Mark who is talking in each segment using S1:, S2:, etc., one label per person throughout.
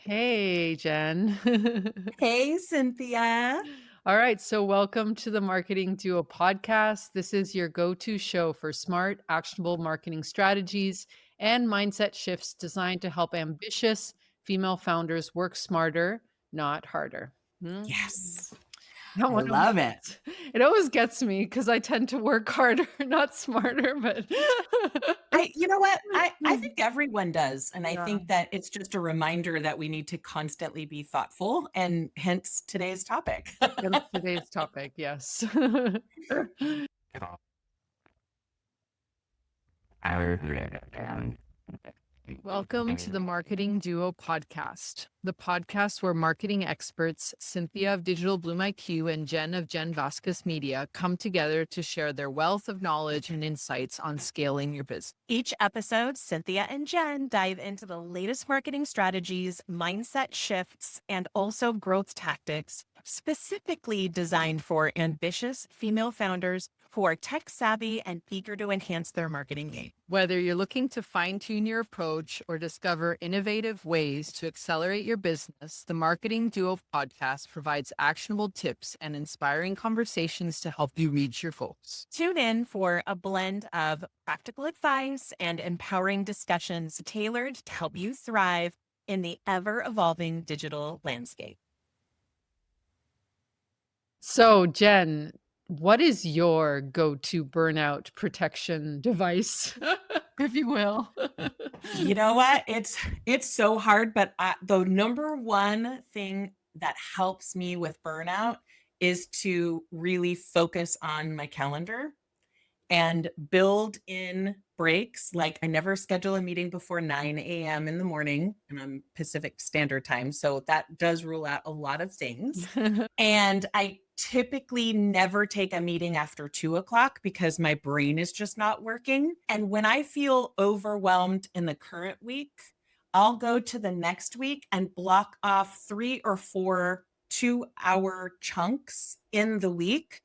S1: Hey, Jen.
S2: Hey, Cynthia.
S1: All right. So, welcome to the Marketing Duo podcast. This is your go to show for smart, actionable marketing strategies and mindset shifts designed to help ambitious female founders work smarter, not harder. Mm.
S2: Yes,
S1: That
S2: I
S1: one
S2: love it.
S1: always, it always gets me because I tend to work harder, not smarter, but
S2: You know what? I think everyone does. And I
S1: yeah,
S2: think that it's just a reminder that we need to constantly be thoughtful and hence today's topic.
S1: hence today's topic. Yes. Welcome to the Marketing Duo podcast, the podcast where marketing experts Cynthia of Digital Bloom IQ and Jen of Jen Vasquez Media come together to share their wealth of knowledge and insights on scaling your business.
S3: Each episode, Cynthia and Jen dive into the latest marketing strategies, mindset shifts, and also growth tactics specifically designed for ambitious female founders who are tech savvy and eager to enhance their marketing game.
S1: Whether you're looking to fine tune your approach or discover innovative ways to accelerate your business, the Marketing Duo podcast provides actionable tips and inspiring conversations to help you reach your goals.
S3: Tune in for a blend of practical advice and empowering discussions tailored to help you thrive in the ever evolving digital landscape.
S1: So, Jen, what is your go to burnout protection device, if you will?
S2: You know what? It's so hard, but the number one thing that helps me with burnout is to really focus on my calendar and build in breaks. Like I never schedule a meeting before 9 a.m. in the morning, and I'm Pacific Standard Time. So that does rule out a lot of things. And I typically never take a meeting after 2 o'clock because my brain is just not working. And when I feel overwhelmed in the current week, I'll go to the next week and block off 3 or 4 2-hour chunks in the week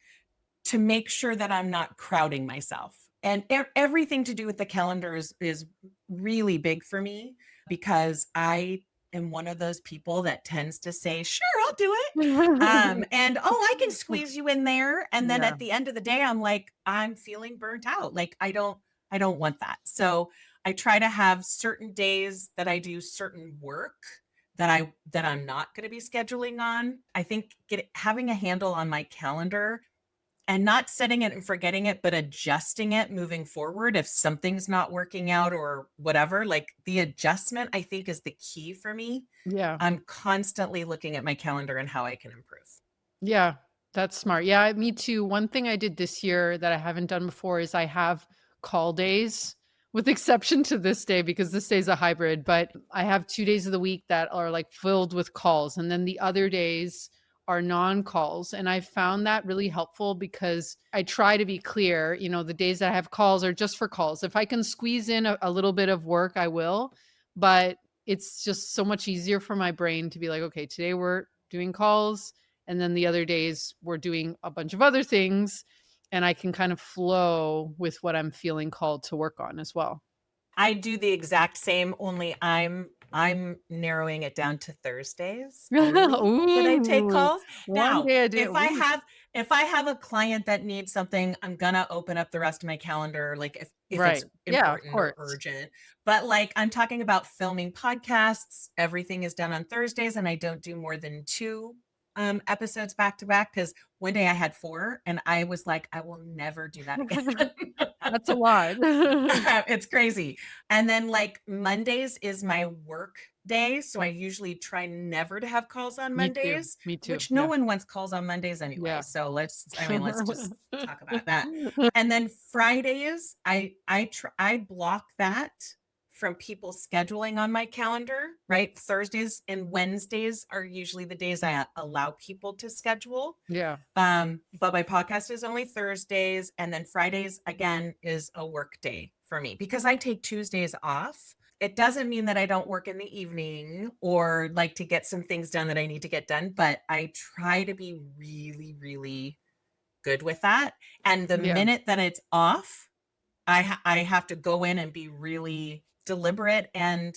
S2: to make sure that I'm not crowding myself. And everything to do with the calendar is really big for me because I am one of those people that tends to say, sure, I'll do it. And oh, I can squeeze you in there. And then
S1: Yeah.
S2: at the end of the day, I'm like, I'm feeling burnt out. Like I don't want that. So I try to have certain days that I do certain work that I'm not going to be scheduling on. I think having a handle on my calendar and not setting it and forgetting it, but adjusting it moving forward if something's not working out or whatever. Like the adjustment, I think, is the key for me.
S1: Yeah.
S2: I'm constantly looking at my calendar and how I can improve.
S1: Yeah. That's smart. Yeah. Me too. One thing I did this year that I haven't done before is I have call days, with exception to this day because this day is a hybrid, but I have 2 days of the week that are like filled with calls. And then the other days are non calls. And I found that really helpful because I try to be clear, the days that I have calls are just for calls. If I can squeeze in a little bit of work, I will. But it's just so much easier for my brain to be like, okay, today we're doing calls. And then the other days we're doing a bunch of other things. And I can kind of flow with what I'm feeling called to work on as well.
S2: I do the exact same, only I'm narrowing it down to Thursdays only that I take
S1: Ooh,
S2: calls.
S1: one
S2: Now,
S1: day a day a
S2: if I
S1: week.
S2: have if I have a client that needs something, I'm gonna open up the rest of my calendar, like if it's
S1: Right. Yeah, of
S2: important or
S1: course.
S2: urgent. But like I'm talking about filming podcasts, everything is done on Thursdays, and I don't do more than two episodes back to back because one day I had four and I was like, I will never do that again.
S1: That's a lot.
S2: It's crazy. And then like Mondays is my work day. So I usually try never to have calls on
S1: Me too.
S2: Mondays,
S1: Me too.
S2: which no
S1: Yeah.
S2: one wants calls on Mondays anyway.
S1: Yeah.
S2: So let's just talk about that. And then Fridays, I block that from people scheduling on my calendar, right? Thursdays and Wednesdays are usually the days I allow people to schedule.
S1: Yeah.
S2: But my podcast is only Thursdays, and then Fridays again is a work day for me because I take Tuesdays off. It doesn't mean that I don't work in the evening or like to get some things done that I need to get done, but I try to be really, really good with that. And the
S1: Yeah.
S2: minute that it's off, I have to go in and be really deliberate and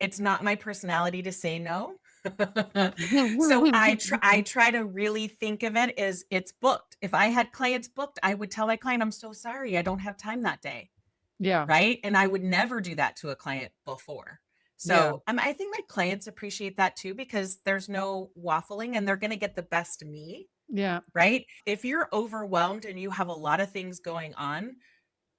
S2: It's not my personality to say no. So I try to really think of it as it's booked. If I had clients booked, I would tell my client, I'm so sorry, I don't have time that day.
S1: Yeah.
S2: Right. And I would never do that to a client before.
S1: Yeah.
S2: So I think my clients appreciate that too, because there's no waffling and they're going to get the best of me.
S1: Yeah.
S2: Right. If you're overwhelmed and you have a lot of things going on,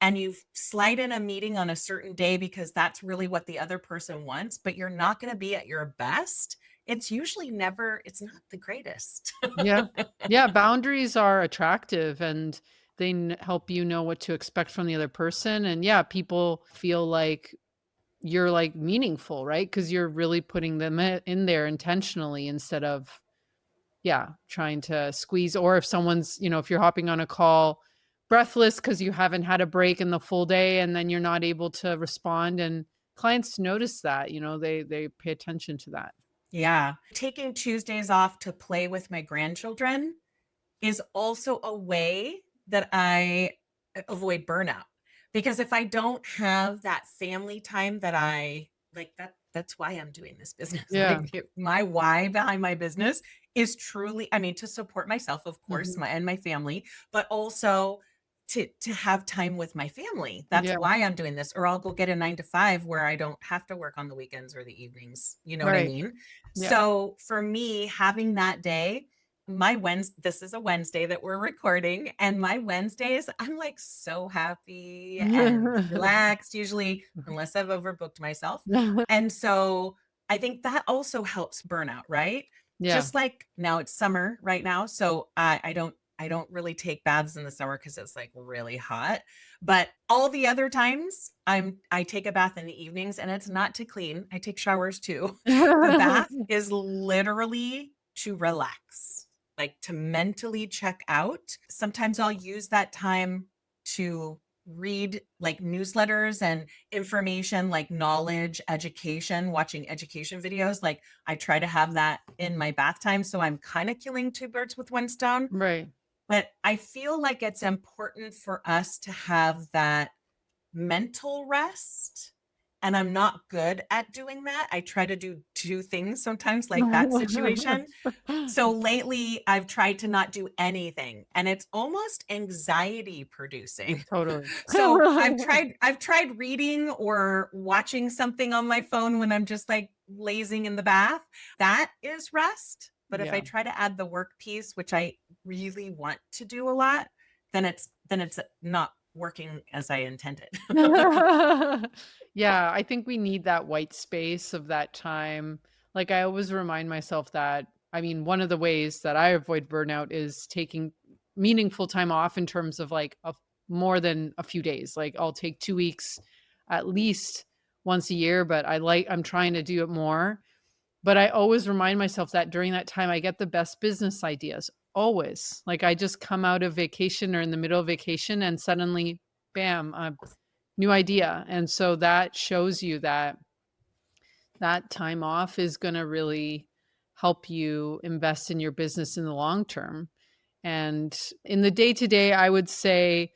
S2: and you slide in a meeting on a certain day because that's really what the other person wants, but you're not going to be at your best, it's usually never, it's not the greatest.
S1: Yeah. Yeah, boundaries are attractive and they help you know what to expect from the other person, and yeah, people feel like you're like meaningful, right? Cuz you're really putting them in there intentionally instead of yeah, trying to squeeze, or if someone's, if you're hopping on a call breathless cuz you haven't had a break in the full day and then you're not able to respond, and clients notice that, they pay attention to that.
S2: Yeah. Taking Tuesdays off to play with my grandchildren is also a way that I avoid burnout. Because if I don't have that family time that I like, that's why I'm doing this business.
S1: Yeah.
S2: Like my why behind my business is truly, I mean, to support myself, of course,
S1: Mhm.
S2: and my family, but also to have time with my family. That's
S1: Yeah.
S2: why I'm doing this. Or I'll go get a 9 to 5 where I don't have to work on the weekends or the evenings. You know what I
S1: Right.
S2: mean?
S1: Yeah.
S2: So for me, having that day, my Wednesday, this is a Wednesday that we're recording, and my Wednesdays, I'm like so happy and relaxed, usually, unless I've overbooked myself. And so I think that also helps burnout, right?
S1: Yeah.
S2: Just like now it's summer right now. So I don't really take baths in the summer because it's like really hot. But all the other times I take a bath in the evenings and it's not to clean. I take showers too. The bath is literally to relax, like to mentally check out. Sometimes I'll use that time to read like newsletters and information like knowledge, education, watching education videos. Like I try to have that in my bath time. So I'm kind of killing two birds with one stone.
S1: Right.
S2: But I feel like it's important for us to have that mental rest. And I'm not good at doing that. I try to do two things sometimes, like that situation. So lately, I've tried to not do anything, and it's almost anxiety producing.
S1: Totally.
S2: So I've tried reading or watching something on my phone when I'm just like lazing in the bath. That is rest. But if I
S1: Yeah.
S2: try to add the work piece, which I really want to do a lot, then it's not working as I intended.
S1: Yeah, I think we need that white space of that time. Like, I always remind myself that, I mean, one of the ways that I avoid burnout is taking meaningful time off in terms of like more than a few days. Like, I'll take 2 weeks at least once a year, but I'm trying to do it more. But I always remind myself that during that time, I get the best business ideas. Always. Like, I just come out of vacation or in the middle of vacation and suddenly, bam, new idea. And so that shows you that that time off is going to really help you invest in your business in the long term. And in the day to day, I would say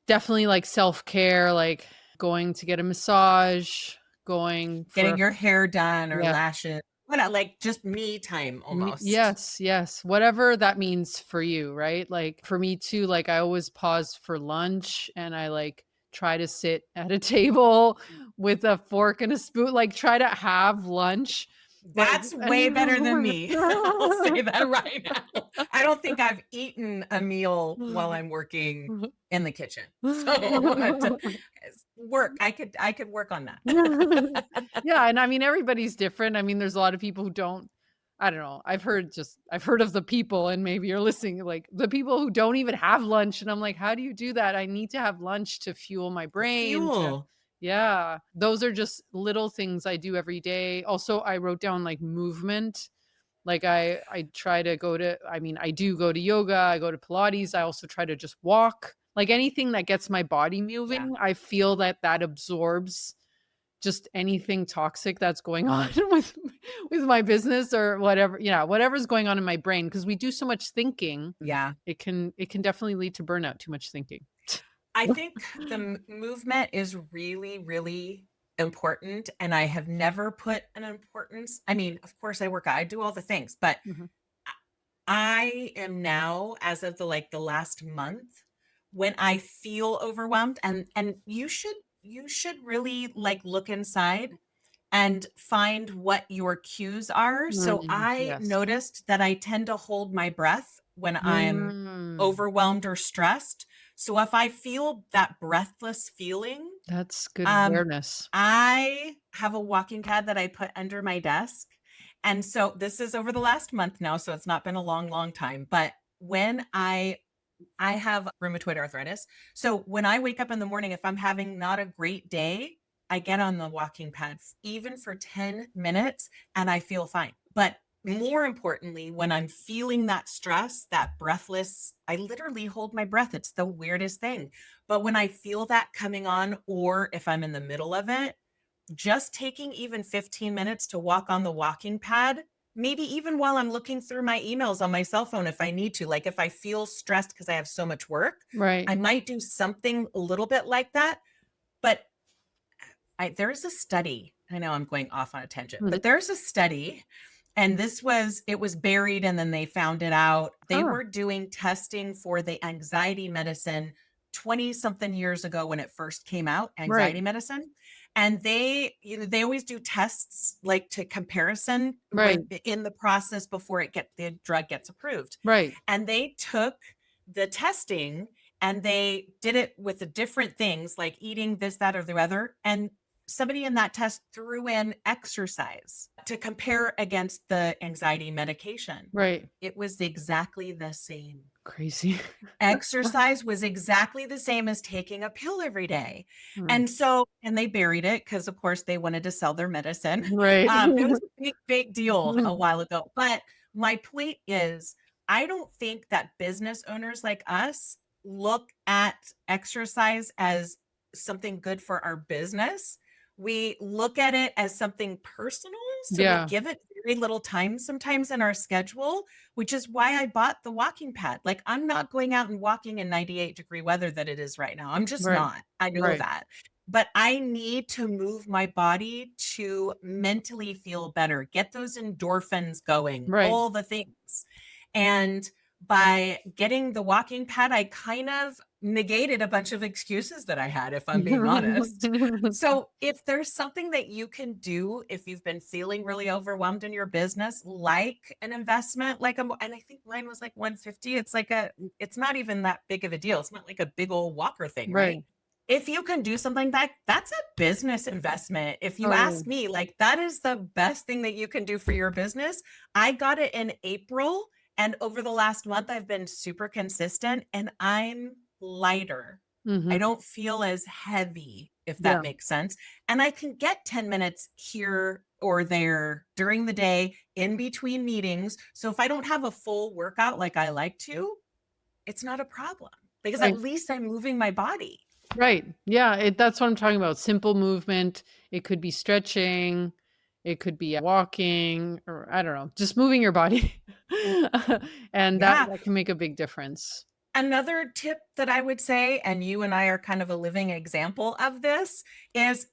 S1: definitely like self care, like going to get a massage, going
S2: Getting
S1: for,
S2: your hair done or
S1: yeah.
S2: lashes, what like just me time almost.
S1: Yes, yes. Whatever that means for you, right? Like for me too, like I always pause for lunch and I like try to sit at a table with a fork and a spoon, like try to have lunch. But
S2: That's way better than me. I'll say that right now. I don't think I've eaten a meal while I'm working in the kitchen. So it's work. I could work on that.
S1: Yeah, and I mean everybody's different. I mean, there's a lot of people who don't, I don't know. I've heard of the people, and maybe you're listening, like the people who don't even have lunch. And I'm like, how do you do that? I need to have lunch to fuel my brain to,
S2: Fuel.
S1: yeah. Those are just little things I do every day. Also, I wrote down like movement. Like I try to go to, I mean, I do go to yoga, I go to Pilates. I also try to just walk. Like anything that gets my body
S2: Yeah.
S1: moving, I feel that that absorbs just anything toxic that's going on with my business or whatever, yeah, whatever's going on in my brain, because we do so much thinking,
S2: Yeah.
S1: it can definitely lead to burnout, too much thinking.
S2: I think the movement is really, really important, and I have never put an importance. I mean, of course I work out, I do all the things, but
S1: Mhm.
S2: I am now, as of the last month, when I feel overwhelmed, and you should really like look inside and find what your cues are. So I
S1: Yes.
S2: noticed that I tend to hold my breath when I'm
S1: Mm,
S2: overwhelmed or stressed. So if I feel that breathless feeling,
S1: that's good
S2: um,
S1: awareness.
S2: I have a walking pad that I put under my desk. And so this is over the last month now, so it's not been a long, long time. But when I have rheumatoid arthritis. So when I wake up in the morning, if I'm having not a great day, I get on the walking pad even for 10 minutes and I feel fine. But more importantly, when I'm feeling that stress, that breathless, I literally hold my breath. It's the weirdest thing. But when I feel that coming on, or if I'm in the middle of it, just taking even 15 minutes to walk on the walking pad, maybe even while I'm looking through my emails on my cell phone if I need to, like if I feel stressed because I have so much work,
S1: Right.
S2: I might do something a little bit like that. But there's a study. I know I'm going off on a tangent,
S1: Mhm.
S2: but there's a study, and it was buried and then they found it out. They
S1: Oh,
S2: were doing testing for the anxiety medicine 20 something years ago when it first came out,
S1: right,
S2: anxiety medicine. And they always do tests like to comparison with
S1: right,
S2: in the process before the drug gets approved.
S1: right.
S2: And they took the testing and they did it with the different things like eating this, that, or the other. And somebody in that test threw in exercise to compare against the anxiety medication.
S1: Right.
S2: It was exactly the same.
S1: Crazy.
S2: Exercise was exactly the same as taking a pill every day.
S1: Mm.
S2: And they buried it because, of course, they wanted to sell their medicine.
S1: Right.
S2: It was a big, big deal a while ago. But my point is, I don't think that business owners like us look at exercise as something good for our business. We look at it as something personal. So we
S1: Yeah,
S2: give it very little time sometimes in our schedule, which is why I bought the walking pad. Like, I'm not going out and walking in 98-degree weather that it is right now. I'm just
S1: right,
S2: not. I know
S1: right,
S2: that. But I need to move my body to mentally feel better, get those endorphins going,
S1: right.
S2: all the things. And by getting the walking pad, I kind of negated a bunch of excuses that I had, if I'm being honest. So, if there's something that you can do if you've been feeling really overwhelmed in your business, like an investment, and I think mine was like 150. It's not even that big of a deal. It's not like a big old walker thing, right?
S1: Right.
S2: If you can do something that's a business investment. If you
S1: Oh,
S2: ask me, like that is the best thing that you can do for your business. I got it in April, and over the last month, I've been super consistent and I'm lighter. I
S1: mhm.
S2: don't feel as heavy, if that
S1: Yeah,
S2: makes sense. And I can get 10 minutes here or there during the day in between meetings. So if I don't have a full workout like I like to, it's not a problem because at
S1: right,
S2: least I'm moving my body.
S1: right. Yeah, that's what I'm talking about. Simple movement. It could be stretching, it could be walking, or I don't know, just moving your body. And that
S2: Yeah.
S1: that can make a big difference.
S2: Another tip that I would say, and you and I are kind of a living example of this, is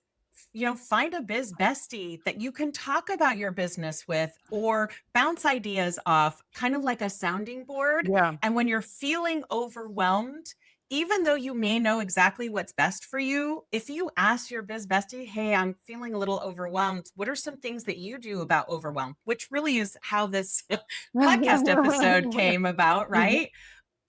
S2: find a biz bestie that you can talk about your business with or bounce ideas off, kind of like a sounding board.
S1: Yeah.
S2: And when you're feeling overwhelmed, even though you may know exactly what's best for you, if you ask your biz bestie, hey, I'm feeling a little overwhelmed, what are some things that you do about overwhelm? Which really is how this podcast episode came about, right?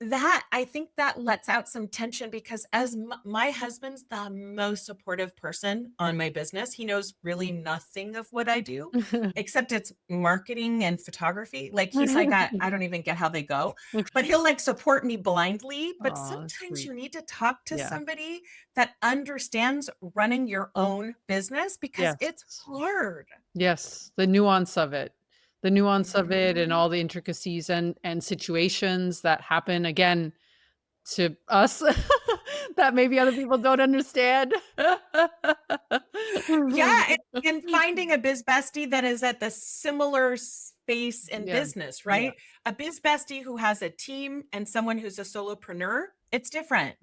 S2: That I think that lets out some tension because as my husband's the most supportive person on my business. He knows really nothing of what I do except it's marketing and photography. Like he's like, I don't even get how they go, but he'll like support me blindly. But
S1: Oh, that's
S2: sometimes
S1: sweet.
S2: you need to talk to
S1: Yeah.
S2: somebody that understands running your own business because
S1: Yes.
S2: it's hard.
S1: Yes, the nuance of it. The nuance of it and
S2: Mhm.
S1: all the intricacies and situations that happen, again, to us that maybe other people don't understand.
S2: Yeah, and finding a biz bestie that is at the similar space in
S1: Yeah,
S2: business,
S1: yeah,
S2: right? A biz bestie who has a team and someone who's a solopreneur it's different.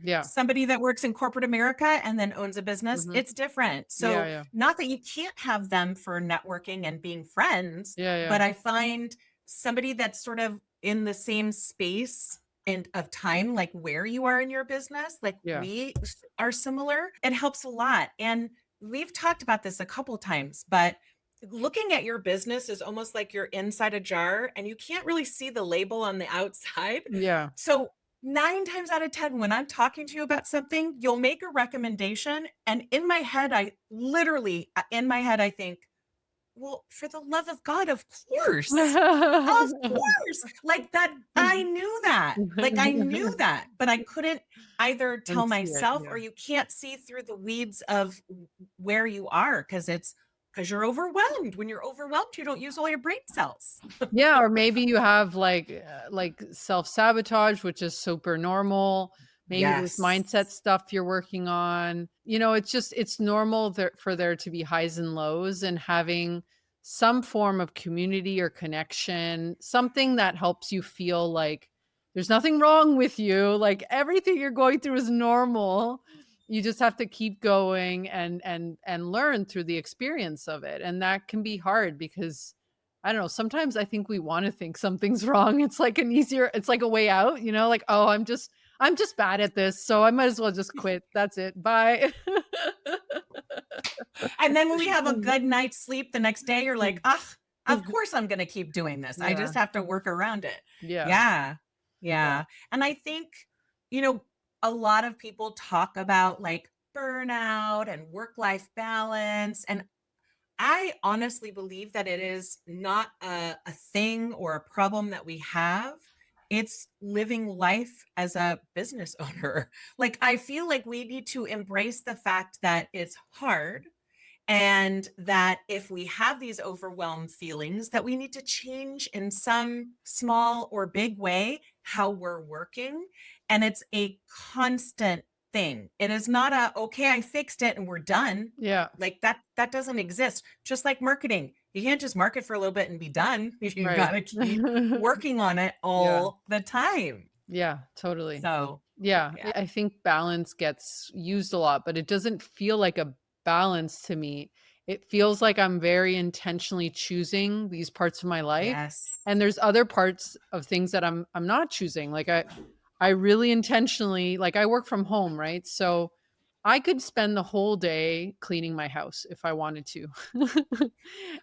S1: Yeah.
S2: Somebody that works in corporate America and then owns a business,
S1: Mhm.
S2: it's different.
S1: Yeah,
S2: So
S1: yeah.
S2: not that you can't have them for networking and being friends,
S1: Yeah, yeah.
S2: but I find somebody that's sort of in the same space and of time, like where you are in your business, like
S1: Yeah.
S2: are similar, it helps a lot. And we've talked about this a couple times, but looking at your business is almost like you're inside a jar and you can't really see the label on the outside.
S1: Yeah.
S2: So 9 times out of 10, when I'm talking to you about something, you'll make a recommendation. And in my head, in my head, I think, well, for the love of God, of course. Of course. Like that, I knew that. Like I knew that, but I couldn't either tell
S1: See it,
S2: myself or
S1: yeah.
S2: you can't see through the weeds of where you are because you're overwhelmed. When you're overwhelmed, you don't use all your brain cells.
S1: Yeah, or maybe you have like self-sabotage, which is super normal. Maybe there's
S2: Yes.
S1: mindset stuff you're working on. It's normal for there to be highs and lows, and having some form of community or connection, something that helps you feel like there's nothing wrong with you, like everything you're going through is normal. You just have to keep going and learn through the experience of it. And that can be hard because I don't know, sometimes I think we wanna think something's wrong. It's like a way out, like, "Oh, I'm just bad at this, so I might as well just quit. That's it. Bye."
S2: And then when we have a good night's sleep the next day, you're like, ah, of course I'm going to keep doing this. I
S1: Yeah,
S2: just have to work around it.
S1: yeah,
S2: Yeah.
S1: yeah,
S2: Yeah. And I think, you know, a lot of people talk about like burnout and work life balance. And I honestly believe that it is not a thing or a problem that we have. It's living life as a business owner. Like, I feel like we need to embrace the fact that it's hard and that if we have these overwhelmed feelings that we need to change in some small or big way how we're working, and it's a constant thing. It is not a okay, I fixed it and we're done.
S1: yeah,
S2: Like that doesn't exist. Just like marketing, you can't just market for a little bit and be done. You
S1: right.
S2: got to keep working on it
S1: Yeah,
S2: all the time.
S1: yeah, totally.
S2: So
S1: Yeah,
S2: yeah.
S1: I think balance gets used a lot, but it doesn't feel like a balance to me. It feels like I'm very intentionally choosing these parts of my life,
S2: Yes.
S1: and there's other parts of things that I'm not choosing. Like I really intentionally, like, I work from home, right? So I could spend the whole day cleaning my house if I wanted to.
S2: I'm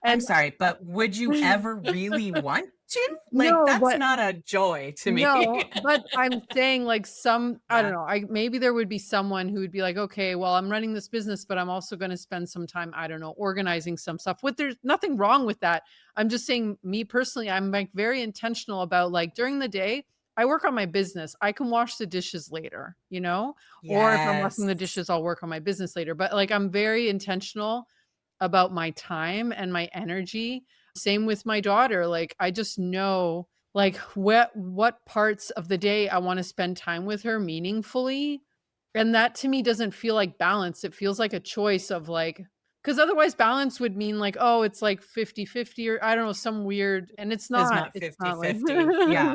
S1: And
S2: sorry, but would you ever really want to? Like,
S1: no,
S2: that's
S1: but
S2: not a joy to me.
S1: no, but I'm saying, like, I don't
S2: Yeah.
S1: know, maybe there would be someone who would be like, "Okay, well, I'm running this business, but I'm also gonna spend some time, I don't know, organizing some stuff." There's nothing wrong with that. I'm just saying, me personally, I'm, like, very intentional about, like, during the day, I work on my business. I can wash the dishes later, you know? Or if I'm washing
S2: Yes.
S1: the dishes, I'll work on my business later. But, like, I'm very intentional about my time and my energy. Same with my daughter. Like, I just know, like, what parts of the day I wanna spend time with her meaningfully, and that to me doesn't feel like balance. It feels like a choice of, like, because otherwise balance would mean, like, oh, it's like 50-50, or I don't know, some weird, and
S2: Is not
S1: it's not like
S2: 50-50. Yeah.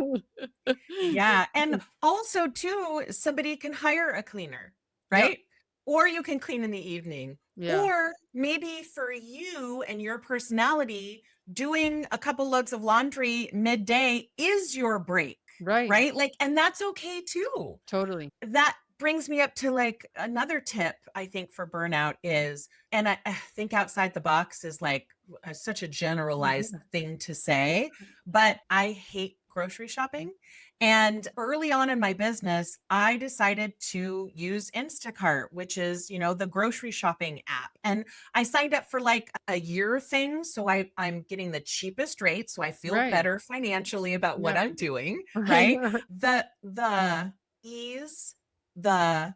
S2: Yeah. And also, too, somebody can hire a cleaner,
S1: Yep.
S2: right? Or you can clean in the evening.
S1: Yeah.
S2: Or maybe for you and your personality, doing a couple loads of laundry midday is your break,
S1: Right.
S2: right? Like, and that's okay too.
S1: Totally.
S2: That brings me up to like another tip I think for burnout is, and I think outside the box is like such a generalized thing to say, but I hate grocery shopping. And early on in my business, I decided to use Instacart, which is, the grocery shopping app. And I signed up for like a year thing. So I'm getting the cheapest rate. So I feel
S1: Right.
S2: better financially about what
S1: Yeah.
S2: I'm doing, right? The ease, the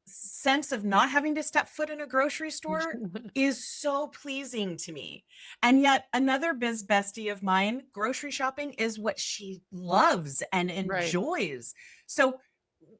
S2: sense of not having to step foot in a grocery store is so pleasing to me. And yet another bestie of mine, grocery shopping is what she loves and
S1: Right.
S2: enjoys. So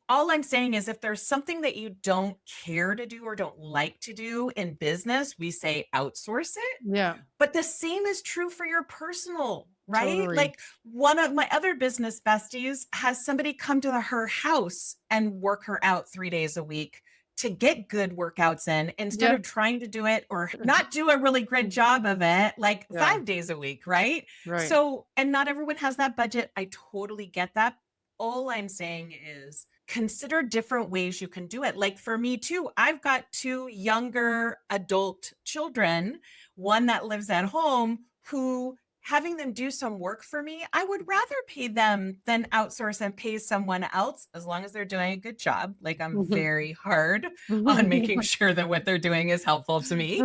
S2: all I'm saying is if there's something that you don't care to do or don't like to do in business, we say outsource it.
S1: Yeah.
S2: But the same is true for your personal right?
S1: Totally.
S2: Like one of my other business besties has somebody come to her house and work her out 3 days a week to get good workouts in instead
S1: Yeah.
S2: of trying to do it or not do a really great job of it like
S1: Yeah.
S2: 5 days a week, right?
S1: Right.
S2: So, and not everyone has that budget. I totally get that. All I'm saying is consider different ways you can do it. Like for me too, I've got two younger adult children, one that lives at home who having them do some work for me, I would rather pay them than outsource and pay someone else as long as they're doing a good job. Like I'm very hard on making sure that what they're doing is helpful to me.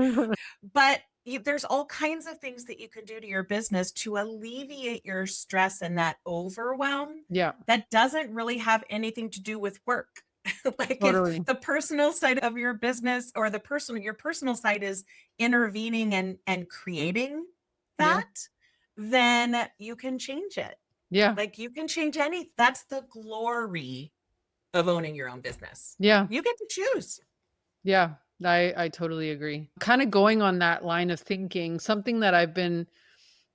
S2: But there's all kinds of things that you can do to your business to alleviate your stress and that overwhelm
S1: Yeah,
S2: that doesn't really have anything to do with work. Like if
S1: totally.
S2: the personal side of your business or your personal side is intervening and creating
S1: Yeah.
S2: that, then you can change it.
S1: Yeah.
S2: Like you can change that's the glory of owning your own business.
S1: Yeah.
S2: You get to choose.
S1: Yeah. I totally agree. Kind of going on that line of thinking, something that I've been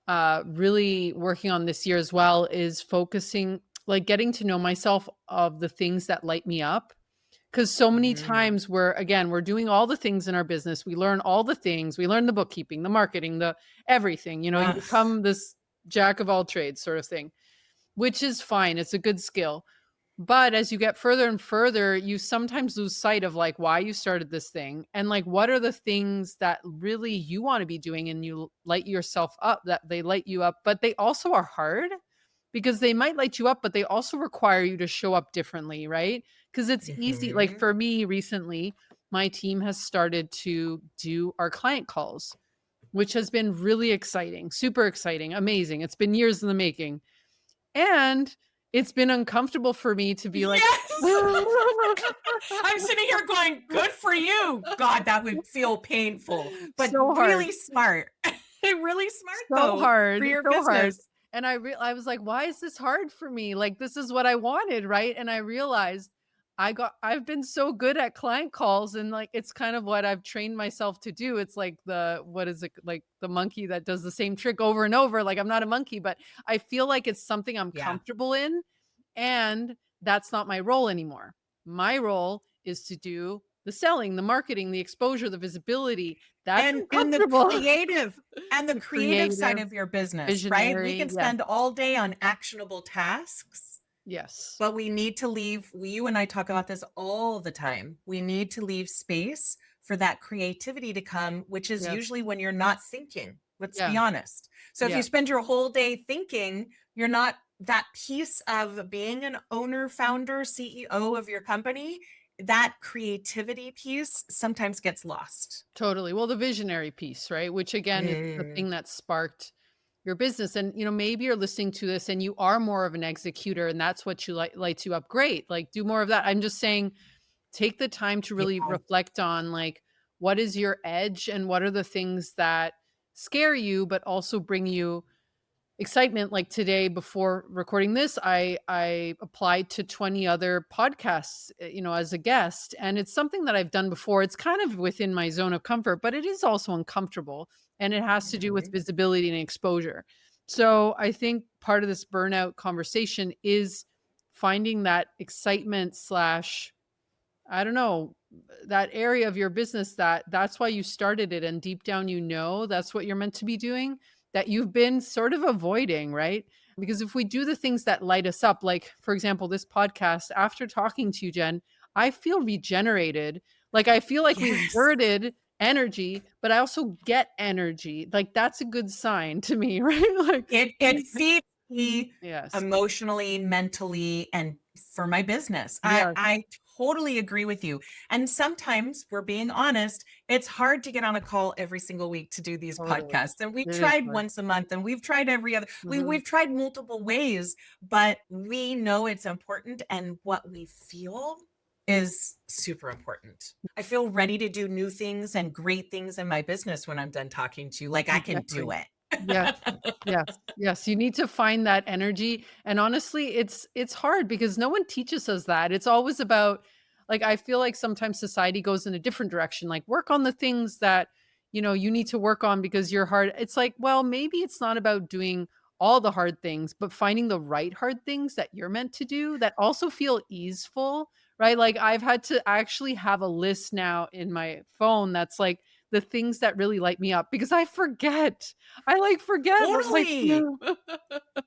S1: really working on this year as well is focusing, like getting to know myself of the things that light me up. Because so many
S2: Mm.
S1: times we're doing all the things in our business. We learn all the things. We learn the bookkeeping, the marketing, the everything. You
S2: Ugh.
S1: become this jack of all trades sort of thing, which is fine. It's a good skill. But as you get further and further, you sometimes lose sight of like why you started this thing and like what are the things that really you want to be doing and you light yourself up, that they light you up, but they also are hard because they might light you up, but they also require you to show up differently, right? Because it's easy. Like
S2: Mhm.
S1: for me recently, my team has started to do our client calls, which has been really exciting, super exciting, amazing. It's been years in the making. And it's been uncomfortable for me to be like
S2: Yes. I'm sitting here going, good for you. God, that would feel painful, but
S1: so hard.
S2: really smart. Really smart
S1: So
S2: though for
S1: hard,
S2: your
S1: so hard.
S2: business.
S1: And I was like, "Why is this hard for me? Like, this is what I wanted, right?" And I realized I've been so good at client calls and, like, it's kind of what I've trained myself to do. It's like the what is it? Like, the monkey that does the same trick over and over. Like, I'm not a monkey, but I feel like it's something I'm
S2: Yeah.
S1: comfortable in, and that's not my role anymore. My role is to do the selling, the marketing, the exposure, the visibility. That's
S2: And the
S1: uncomfortable. The
S2: creative side
S1: creative,
S2: of your business, right? We
S1: visionary,
S2: can
S1: yes,
S2: spend all day on actionable tasks,
S1: yes,
S2: but we need to leave, you and I talk about this all the time. We need to leave space for that creativity to come, which is
S1: yes,
S2: usually when you're not thinking. Let's be
S1: yeah,
S2: honest. So if you
S1: yeah,
S2: spend your whole day thinking, you're not that piece of being an owner, founder, CEO of your company, that creativity piece sometimes gets lost.
S1: totally. Well, the visionary piece, right? Which again is the
S2: Mm,
S1: thing that sparked your business. And maybe you're listening to this and you are more of an executor and that's what you lights you up. Great. Like do more of that. I'm just saying take the time to really
S2: yeah.
S1: reflect on like what is your edge and what are the things that scare you but also bring you excitement. Like today before recording this, I applied to 20 other podcasts, as a guest, and it's something that I've done before. It's kind of within my zone of comfort, but it is also uncomfortable, and it has to do with
S2: Mhm.
S1: visibility and exposure. So I think part of this burnout conversation is finding that excitement slash, I don't know, that area of your business that's why you started it and deep down that's what you're meant to be doing, that you've been sort of avoiding, right? Because if we do the things that light us up, like for example, this podcast, after talking to you, Jen, I feel regenerated. Like I feel like we
S2: Yes.
S1: exerted energy, but I also get energy. Like that's a good sign to me, right? Like
S2: It feeds me
S1: yes.
S2: emotionally, mentally, and for my business.
S1: Yes,
S2: I totally agree with you. And sometimes we're being honest, it's hard to get on a call every single week to do these
S1: totally.
S2: podcasts. And we
S1: It is
S2: tried
S1: hard.
S2: once a month and we've tried every other
S1: Mhm.
S2: we've tried multiple ways, but we know it's important and what we feel is super important. I feel ready to do new things and great things in my business when I'm done talking to you. Like I can do
S1: Exactly.
S2: it.
S1: Yes. Yes. Yes. You need to find that energy. And honestly, it's hard because no one teaches us that. It's always about like I feel like sometimes society goes in a different direction. Like work on the things that, you need to work on because you're hard. It's like, well, maybe it's not about doing all the hard things, but finding the right hard things that you're meant to do that also feel easeful, right? Like I've had to actually have a list now in my phone that's like the things that really light me up because I forget. I like forget. I'm like,
S2: Totally.
S1: no.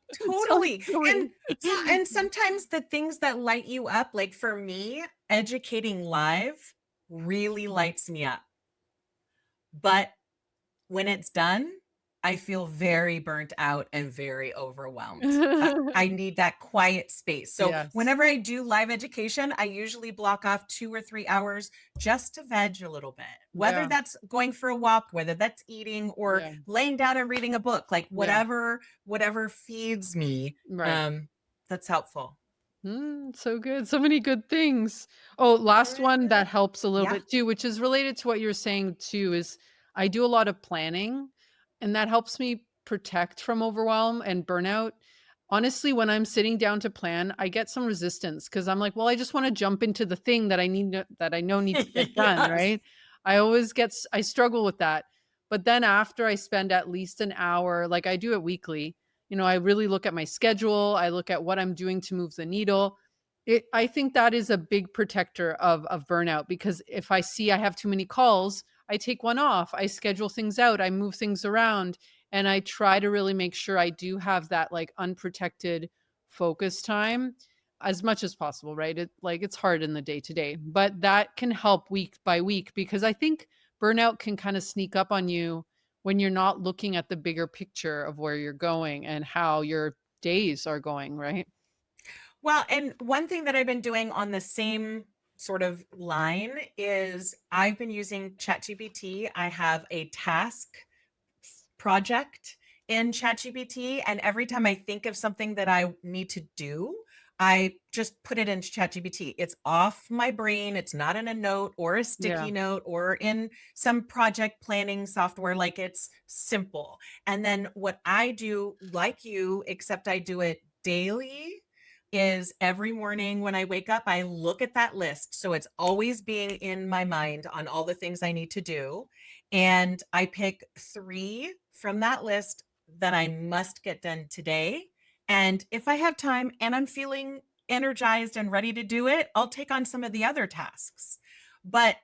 S1: It's so
S2: Totally. And
S1: silly.
S2: yeah, and sometimes the things that light you up, like for me, educating live really lights me up. But when it's done, I feel very burnt out and very overwhelmed. I need that quiet space. So
S1: Yes.
S2: whenever I do live education, I usually block off 2 or 3 hours just to veg a little bit, whether
S1: Yeah.
S2: that's going for a walk, whether that's eating or
S1: Yeah.
S2: laying down and reading a book, like
S1: Yeah.
S2: whatever feeds me.
S1: Right.
S2: That's helpful.
S1: So good. So many good things. Oh, last one
S2: Mhm.
S1: that helps a little
S2: Yeah.
S1: bit too, which is related to what you're saying too, is I do a lot of planning and that helps me protect from overwhelm and burnout. Honestly, when I'm sitting down to plan, I get some resistance because I'm like, well, I just want to jump into the thing that that I know needs to get done,
S2: Yes.
S1: right? I struggle with that. But then after I spend at least an hour, like I do it weekly, I really look at my schedule, I look at what I'm doing to move the needle. I think that is a big protector of burnout because if I see I have too many calls, I take one off, I schedule things out, I move things around, and I try to really make sure I do have that like unprotected focus time as much as possible, right? It's hard in the day to day, but that can help week by week because I think burnout can kind of sneak up on you when you're not looking at the bigger picture of where you're going and how your days are going, right?
S2: Well, and one thing that I've been doing on the same sort of line is I've been using ChatGPT. I have a task project in ChatGPT, and every time I think of something that I need to do, I just put it into ChatGPT. It's off my brain. It's not in a note or a
S1: Yeah.
S2: sticky note or in some project planning software. Like it's simple. And then what I do, like you, except I do it daily, is every morning when I wake up, I look at that list. So it's always being in my mind on all the things I need to do. And I pick 3 from that list that I must get done today. And if I have time and I'm feeling energized and ready to do it, I'll take on some of the other tasks. But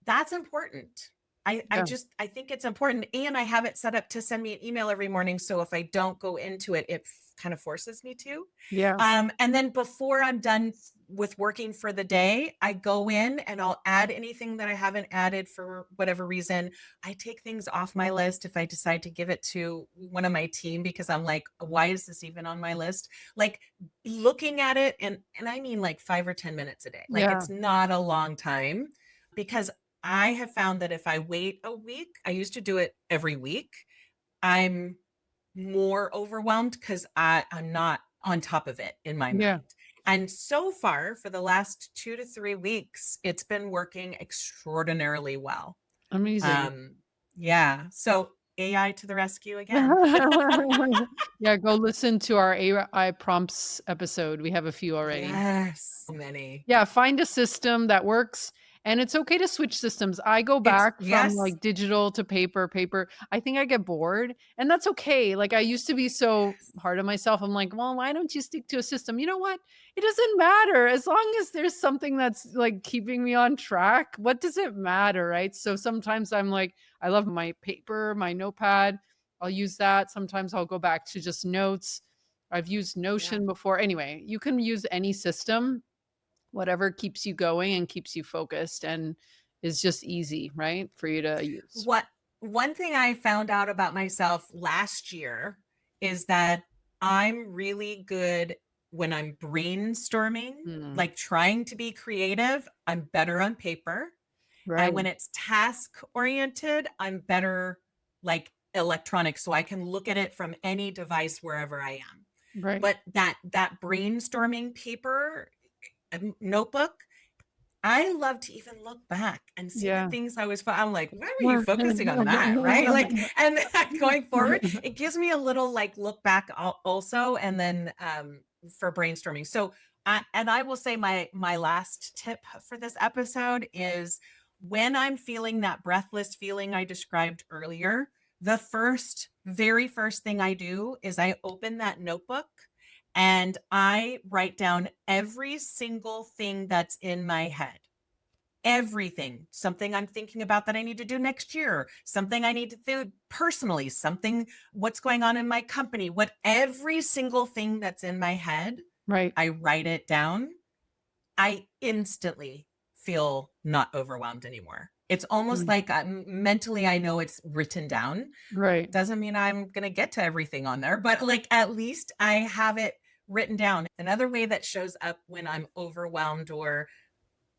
S2: that's important.
S1: Yeah.
S2: I think it's important. And I have it set up to send me an email every morning. So if I don't go into it, it kind of forces me to.
S1: Yeah.
S2: And then before I'm done with working for the day, I go in and I'll add anything that I haven't added for whatever reason. I take things off my list if I decide to give it to one of my team because I'm like, why is this even on my list? Like looking at it, and I mean like 5 or 10 minutes a day. Like
S1: Yeah.
S2: it's not a long time because I have found that if I wait a week, I used to do it every week. I'm more overwhelmed because I'm not on top of it in my
S1: Yeah.
S2: mind. And so far, for the last 2 to 3 weeks, it's been working extraordinarily well.
S1: Amazing.
S2: Um, yeah. So AI to the rescue again.
S1: Yeah, go listen to our AI prompts episode. We have a few already.
S2: Yes. So many.
S1: Yeah, find a system that works, and it's okay to switch systems. I go
S2: It's
S1: back from,
S2: yes.
S1: like, digital to paper. I think I get bored, and that's okay. Like, I used to be so hard on myself. I'm like, "Well, why don't you stick to a system?" You know what? It doesn't matter as long as there's something that's, like, keeping me on track. What does it matter, right? So sometimes I'm like, I love my paper, my notepad. I'll use that. Sometimes I'll go back to just notes. I've used
S2: Yeah.
S1: Notion before. Anyway, you can use any system, whatever keeps you going and keeps you focused and is just easy, right? For you to use.
S2: What one thing I found out about myself last year is that I'm really good when I'm brainstorming,
S1: Mm,
S2: like trying to be creative, I'm better on paper. And
S1: right,
S2: when it's task oriented, I'm better like electronic so I can look at it from any device wherever I am.
S1: right.
S2: But that brainstorming paper notebook, I love to even look back and see the
S1: Yeah.
S2: things I was I'm like, "Why were you focusing on that?" Right? Like, and going forward, it gives me a little, like, look back also, and then, for brainstorming. So, I will say my last tip for this episode is when I'm feeling that breathless feeling I described earlier, the very first thing I do is I open that notebook and I write down every single thing that's in my head. Everything, something I'm thinking about that I need to do next year, something I need to do personally, something, what's going on in my company, every single thing that's in my head,
S1: Right.
S2: I write it down. I instantly feel not overwhelmed anymore. It's almost
S1: Mm.
S2: like mentally, I know it's written down.
S1: Right.
S2: Doesn't mean I'm going to get to everything on there, but like at least I have it written down. Another way that shows up when I'm overwhelmed or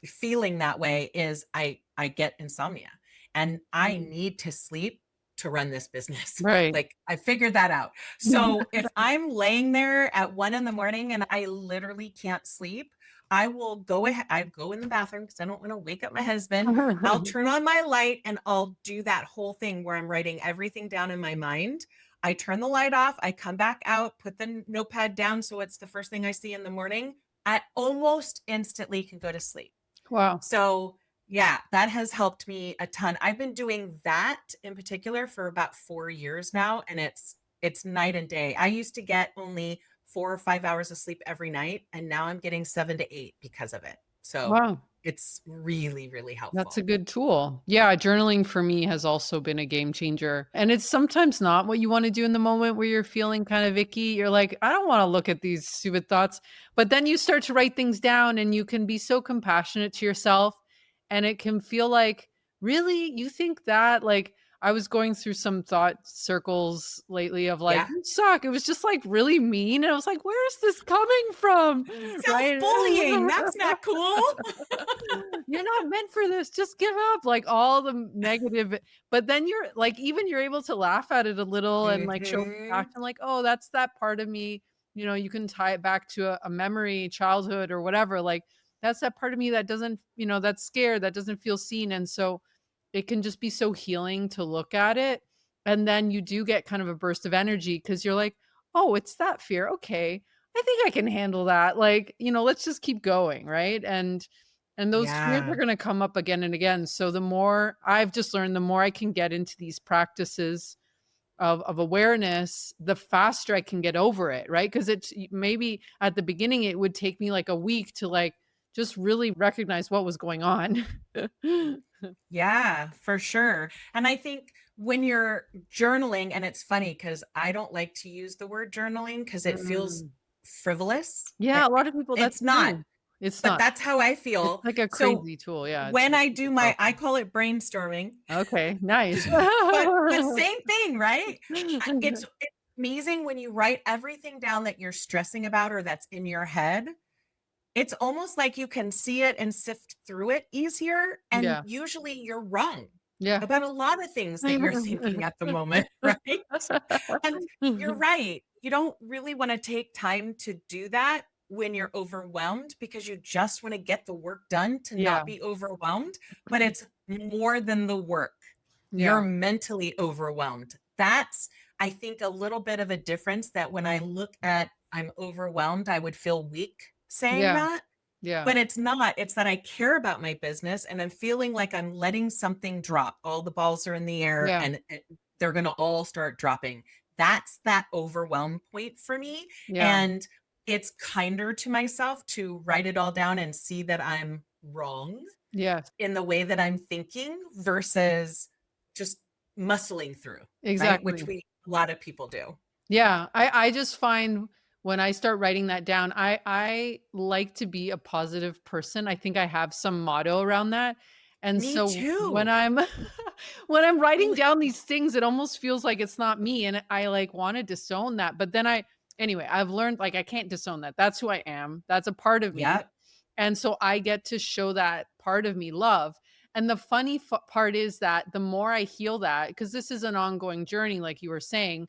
S2: feeling that way is I get insomnia and I
S1: Mm.
S2: need to sleep to run this business.
S1: Right.
S2: Like I figured that out. So if I'm laying there at 1 in the morning and I literally can't sleep, I will go ahead. I go in the bathroom because I don't want to wake up my husband. I'll turn on my light and I'll do that whole thing where I'm writing everything down in my mind. I turn the light off. I come back out, put the notepad down so it's the first thing I see in the morning. I almost instantly can go to sleep.
S1: Wow.
S2: So yeah, that has helped me a ton. I've been doing that in particular for about 4 years now, and it's night and day. I used to get only 4 or 5 hours of sleep every night, and now I'm getting 7 to 8 because of it. So
S1: Wow.
S2: it's really, really
S1: That's a
S2: helpful.
S1: good tool. Yeah, journaling for me has also been a game changer. And it's sometimes not what you want to do in the moment where you're feeling kind of icky. You're like, I don't want to look at these stupid thoughts. But then you start to write things down and you can be so compassionate to yourself. And it can feel like, really? You think that? Like, I was going through some thought circles lately of like,
S2: Yeah.
S1: you suck. It was just like really mean. And I was like, where is this coming from? Right.
S2: Self-bullying, that's not cool.
S1: You're not meant for this. Just give up. Like all the negative, but then you're like, even you're able to laugh at it a little and like show
S2: Mhm.
S1: compassion, like, oh, that's that part of me. You can tie it back to a memory, childhood or whatever. Like that's that part of me that doesn't, that's scared, that doesn't feel seen. And so it can just be so healing to look at it. And then you do get kind of a burst of energy because you're like, oh, it's that fear. Okay. I think I can handle that. Like, let's just keep going. Right. And those fears are
S2: Yeah.
S1: gonna come up again and again. So the more I've just learned, the more I can get into these practices of awareness, the faster I can get over it, right? Because it's maybe at the beginning, it would take me like a week to like just really recognize what was going on.
S2: Yeah, for sure. And I think when you're journaling, and it's funny because I don't like to use the word journaling because it feels
S1: Mm.
S2: frivolous.
S1: Yeah, a lot of people, that's
S2: It's not,
S1: true. It's
S2: but
S1: not.
S2: that's how I
S1: It's
S2: feel.
S1: like a
S2: So
S1: crazy tool. Yeah, it's
S2: when
S1: like
S2: I
S1: super
S2: do I
S1: powerful.
S2: call it brainstorming,
S1: Okay, nice.
S2: but same thing, right? It's amazing when you write everything down that you're stressing about or that's in your head. It's almost like you can see it and sift through it easier, and
S1: Yeah,
S2: usually you're wrong
S1: yeah.
S2: about a lot of things that you're thinking at the moment, right? And you're right. You don't really wanna take time to do that when you're overwhelmed because you just wanna get the work done to
S1: Yeah,
S2: not be overwhelmed, but it's more than the work. You're
S1: yeah,
S2: mentally overwhelmed. That's, I think, a little bit of a difference that when I look at I'm overwhelmed, I would feel weak saying
S1: yeah,
S2: that,
S1: yeah,
S2: but it's not. It's that I care about my business and I'm feeling like I'm letting something drop. All the balls are in the air
S1: yeah,
S2: and they're going to all start dropping. That's that overwhelm point for me.
S1: yeah,
S2: And it's kinder to myself to write it all down and see that I'm wrong
S1: yes.
S2: in the way that I'm thinking versus just muscling through, right? Which
S1: Exactly.
S2: a lot of people do.
S1: Yeah, I just find when I start writing that down, I like to be a positive person. I think I have some motto around that. And
S2: Me
S1: so when
S2: too.
S1: I'm when I'm writing down these things, it almost feels like it's not me and I like want to disown that. But then anyway, I've learned like I can't disown that. That's who I am. That's a part of me.
S2: Yep.
S1: And so I get to show that part of me love. And the funny part is that the more I heal that, because this is an ongoing journey, like you were saying,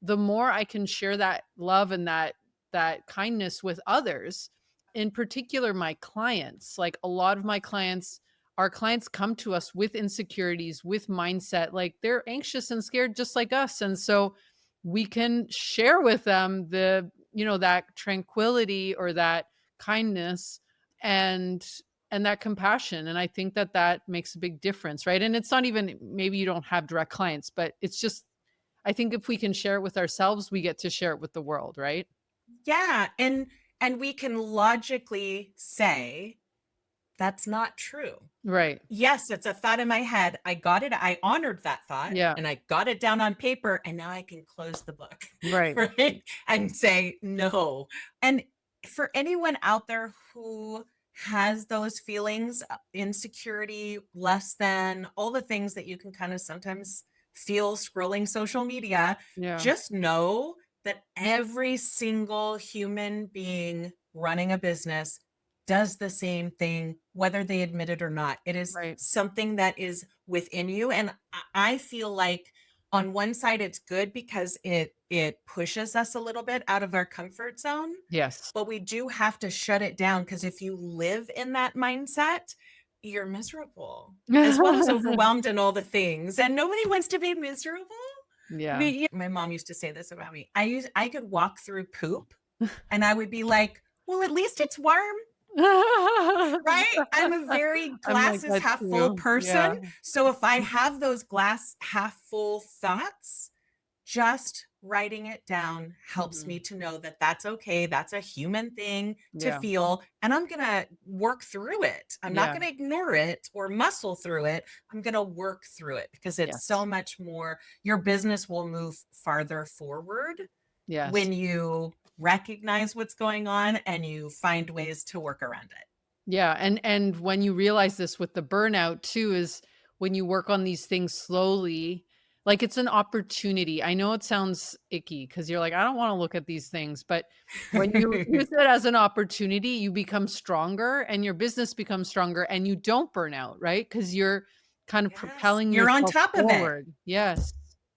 S1: the more I can share that love and that kindness with others, in particular my clients. Like a lot of my clients, our clients come to us with insecurities, with mindset, like they're anxious and scared just like us. And so we can share with them that tranquility or that kindness and and that compassion. And I think that that makes a big difference, right? And it's not even, maybe you don't have direct clients, but it's just, I think if we can share it with ourselves, we get to share it with the world, right?
S2: Yeah. And we can logically say that's not true.
S1: Right.
S2: Yes, it's a thought in my head. I got it. I honored that thought
S1: Yeah.
S2: and I got it down on paper, and now I can close the book,
S1: Right.
S2: right? And say no. And for anyone out there who has those feelings, insecurity, less than, all the things that you can kind of sometimes feel scrolling social media,
S1: Yeah.
S2: just know that every single human being running a business does the same thing, whether they admit it or not. It is
S1: Right.
S2: something that is within you. And I feel like on one side, it's good because it pushes us a little bit out of our comfort zone,
S1: Yes.
S2: but we do have to shut it down, because if you live in that mindset, you're miserable, as well as overwhelmed and all the things. And nobody wants to be miserable.
S1: Yeah.
S2: My mom used to say this about me. I could walk through poop and I would be like, well, at least it's warm. Right? I'm a very
S1: I'm like
S2: glasses
S1: that
S2: half full
S1: too.
S2: person.
S1: Yeah.
S2: So if I have those glass half full thoughts, just writing it down helps
S1: Mhm.
S2: me to know that that's okay. That's a human thing to
S1: Yeah.
S2: feel. And I'm going to work through it. I'm not
S1: Yeah.
S2: going to ignore it or muscle through it. I'm going to work through it, because it's so
S1: Yes.
S2: much more. Your business will move farther forward
S1: Yes.
S2: when you recognize what's going on and you find ways to work around it.
S1: Yeah, and when you realize this with the burnout too is when you work on these things slowly, like it's an opportunity. I know it sounds icky because you're like, I don't want to look at these things, but when you use it as an opportunity, you become stronger and your business becomes stronger and you don't burn out, right? Because you're kind of
S2: Yes,
S1: propelling
S2: you're on
S1: yourself
S2: top of it.
S1: forward. Yes.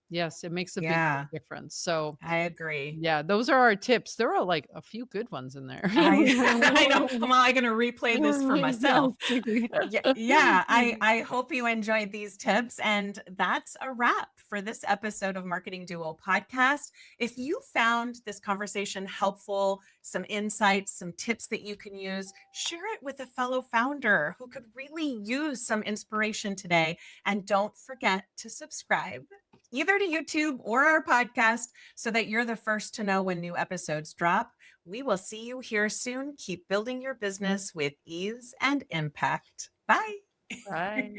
S1: Yes, it makes a big, big
S2: Yeah,
S1: difference. So
S2: I agree.
S1: yeah, those are our tips. There are like a few good ones in there.
S2: I know. Am I going to replay this for myself? Yeah, yeah. I hope you enjoyed these tips. And that's a wrap for this episode of Marketing Duo podcast. If you found this conversation helpful, some insights, some tips that you can use, share it with a fellow founder who could really use some inspiration today. And don't forget to subscribe either to YouTube or our podcast so that you're the first to know when new episodes drop. We will see you here soon. Keep building your business with ease and impact. Bye.
S1: Right.